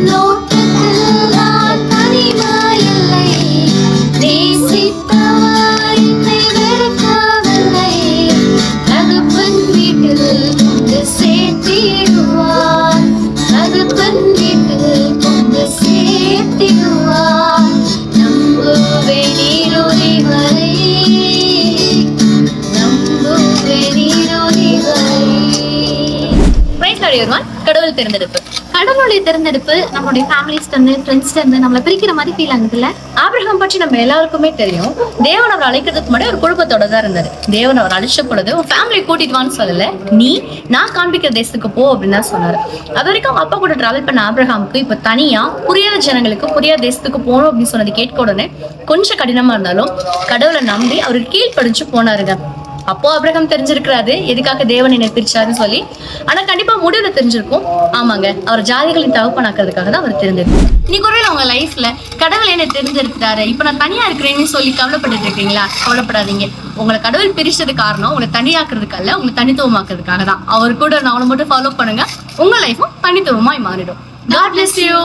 நோட்டத்தில் நான் தனிமையில்லை. நேசித்தவர் என்னை வெறுக்கவில்லை. தகப்பன் வீட்டில் கொண்டு சேர்த்திடுவார். தகப்பன் வீட்டில் கொண்டு சேர்த்திடுவார். நம்புவேன் இறுதி வரை. நம்புவேன் இறுதி வரை. கடவுள் தேர்ந்தெடுப்பு. கடவுளுடைய தேர்ந்தெடுப்பு நம்மளுடைய ஃபேமிலிஸ்ல இருந்து ஃப்ரெண்ட்ஸ்ல இருந்து நம்மளை பிரிக்கிற மாதிரி ஃபீல் ஆகுதுல்ல. ஆபிரகாம் பற்றி நம்ம எல்லாருக்குமே தெரியும். தேவன் அவர் அழைக்கிறதுக்கு முன்னாடி ஒரு குடும்பத்தோட தான் இருந்தாரு. தேவன் அவர் அழைச்ச பொழுது உன் ஃபேமிலி கூட்டிட்டு வான்னு சொல்லல, நீ நான் காண்பிக்கிற தேசத்துக்கு போ அப்படின்னு தான் சொன்னாரு. அது வரைக்கும் அவங்க அப்பா கூட டிராவல் பண்ண ஆபிரகாமுக்கு இப்ப தனியா புரியாத ஜனங்களுக்கு புரியாத தேசத்துக்கு போகணும் அப்படின்னு சொன்னது கேட்க உடனே கொஞ்சம் கடினமா இருந்தாலும் கடவுளை நம்பி அவருக்கு கீழ்ப்படிச்சு போனாருங்க. அப்போ ஆபிரகாம் தெரிஞ்சிருக்கிறாரு எதுக்காக தேவன் என்னை பிரிச்சாருன்னு சொல்லி. ஆனா கண்டிப்பா முடிவுல தெரிஞ்சிருக்கும், ஆமாங்க அவர் ஜாதிகளின் தகப்பனாக்குறதுக்காக தான் அவர் தெரிஞ்சிருக்கும். இன்னைக்கு ஒருவேளை உங்க லைஃப்ல கடவுள் என்ன தெரிஞ்சிருக்கிறாரு, இப்ப நான் தனியா இருக்கிறேன்னு சொல்லி கவலைப்பட்டு இருக்கீங்களா? கவலைப்படாதீங்க. உங்களை கடவுள் பிரிச்சது காரணம் உங்களை தனியாக்குறதுக்கு அல்ல, உங்களை தனித்துவமாக்குறதுக்காக தான். அவர் கூட நான் அவனை மட்டும் ஃபாலோ பண்ணுங்க, உங்க லைஃபும் தனித்துவமாய் மாறிடும். God bless you.